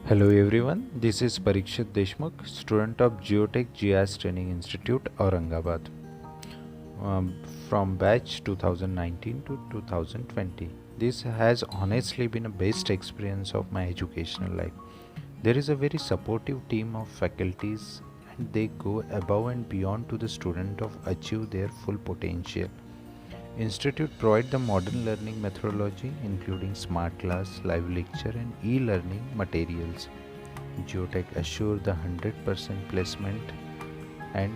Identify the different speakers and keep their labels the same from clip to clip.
Speaker 1: Hello everyone, this is Parikshit Deshmukh, student of Geotech GIS Training Institute, Aurangabad, um, from batch 2019 to 2020. This has honestly been a best experience of my educational life. There is a very supportive team of faculties and they go above and beyond to the student of achieve their full potential. Institute provide the modern learning methodology including smart class, live lecture and e-learning materials. Geotech assure the 100% placement and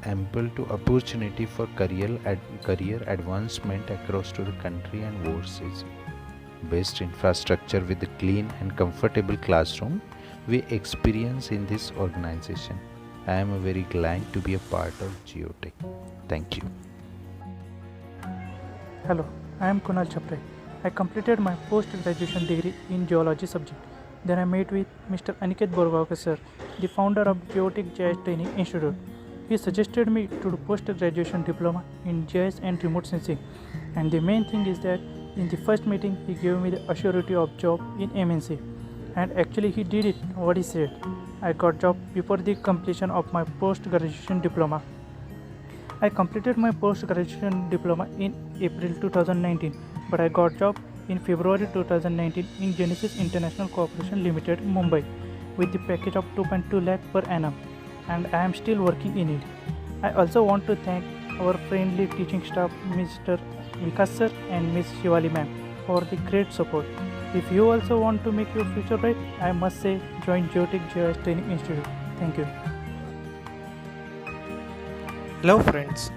Speaker 1: ample to opportunity for career advancement across to the country and overseas. Best infrastructure with the clean and comfortable classroom we experience in this organization. I am very glad to be a part of Geotech. Thank you.
Speaker 2: Hello, I am Kunal Chapre. I completed my post-graduation degree in geology subject. Then I met with Mr. Aniket Borgaonkar sir, the founder of Geotech GIS Training Institute. He suggested me to do post-graduation diploma in GIS and remote sensing. And the main thing is that in the first meeting, he gave me the assurity of job in MNC. And actually he did it, what he said. I got job before the completion of my post-graduation diploma. I completed my post-graduation diploma in April 2019, but I got job in February 2019 in Genesis International Corporation Limited, Mumbai, with the package of 2.2 lakh per annum, and I am still working in it. I also want to thank our friendly teaching staff, Mr. Vikas sir and Ms. Shivali ma'am, for the great support. If you also want to make your future bright, I must say join Geotech GIS Training Institute. Thank you.
Speaker 3: Hello friends,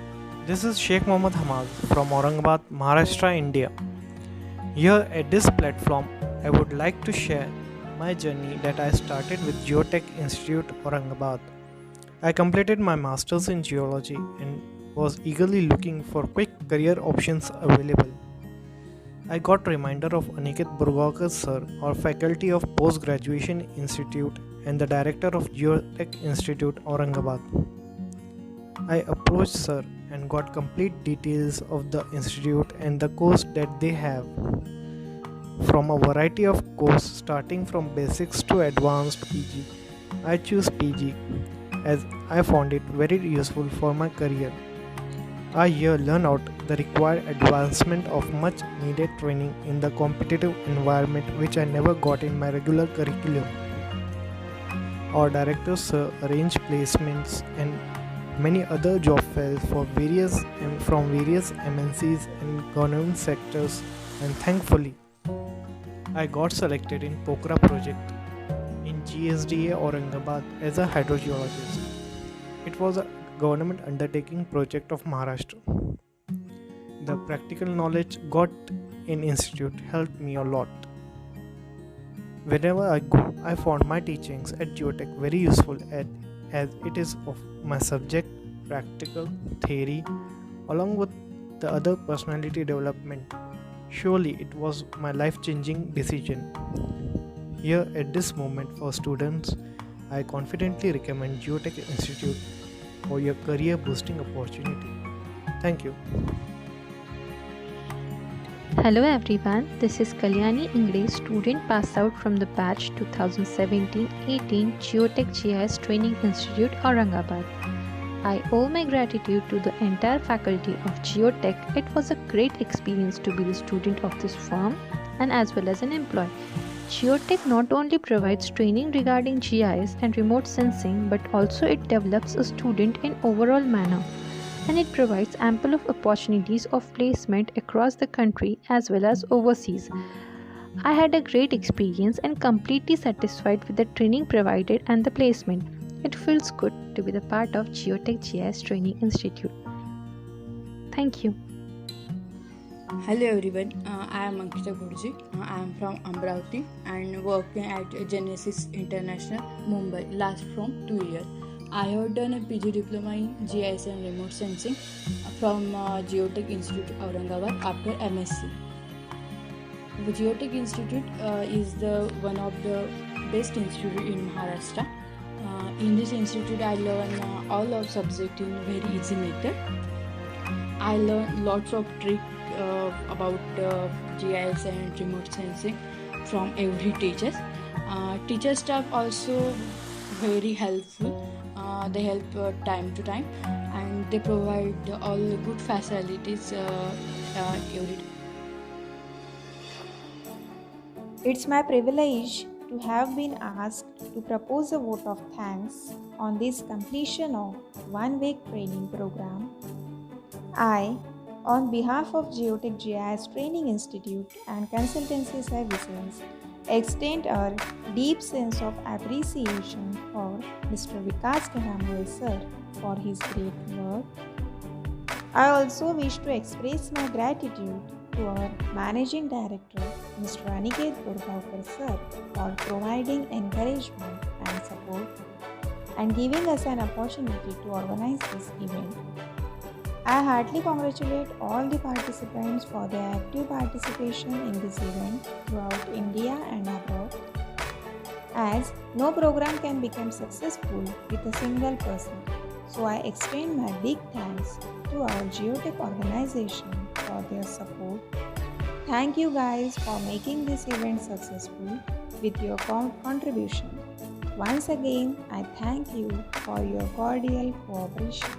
Speaker 3: this is Sheikh Mohammad Hamad from Aurangabad, Maharashtra, India. Here at this platform, I would like to share my journey that I started with Geotech Institute, Aurangabad. I completed my Masters in Geology and was eagerly looking for quick career options available. I got reminder of Aniket Borgaonkar sir, our faculty of Post-Graduation Institute and the director of Geotech Institute, Aurangabad. I approached sir and got complete details of the institute and the course that they have. From a variety of courses starting from basics to advanced PG, I choose PG as I found it very useful for my career. I here learn out the required advancement of much needed training in the competitive environment which I never got in my regular curriculum. Our directors sir arrange placements and many other job fairs for from various MNCs and government sectors, and thankfully I got selected in Pokhara project in GSDA Aurangabad as a hydrogeologist. It was a government undertaking project of Maharashtra. The practical knowledge got in institute helped me a lot. Wherever I go, I found my teachings at Geotech very useful as it is of my subject, practical, theory, along with the other personality development. Surely it was my life-changing decision. Here at this moment for students, I confidently recommend Geotech Institute for your career boosting opportunity. Thank you.
Speaker 4: Hello everyone, this is Kalyani Ingre, student passed out from the batch 2017-18 Geotech GIS Training Institute, Aurangabad. I owe my gratitude to the entire faculty of Geotech. It was a great experience to be the student of this firm and as well as an employee. Geotech not only provides training regarding GIS and remote sensing, but also it develops a student in overall manner, and it provides ample of opportunities of placement across the country as well as overseas. I had a great experience and completely satisfied with the training provided and the placement. It feels good to be the part of Geotech GIS Training Institute. Thank you.
Speaker 5: Hello everyone, I am Ankita Gurji. I am from Amravati and working at Genesis International, Mumbai, last from 2 years. I have done a PG diploma in GIS and remote sensing from Geotech Institute, Aurangabad after MSc. The Geotech Institute is one of the best institute in Maharashtra. In this institute, I learn all of subject in very easy method. I learn lots of tricks about GIS and remote sensing from every teacher. Teacher staff also very helpful. They help time to time, and they provide all good facilities every day.
Speaker 6: It's my privilege to have been asked to propose a vote of thanks on this completion of 1 week training program. I, on behalf of Geotech GIS Training Institute and Consultancy Services, extend a deep sense of appreciation for Mr. Vikas Karamwal sir for his great work. I also wish to express my gratitude to our Managing Director, Mr. Aniket Burgaokar sir, for providing encouragement and support and giving us an opportunity to organize this event. I heartily congratulate all the participants for their active participation in this event throughout India and abroad, as no program can become successful with a single person. So I extend my big thanks to our Geotech organization for their support. Thank you guys for making this event successful with your contribution. Once again, I thank you for your cordial cooperation.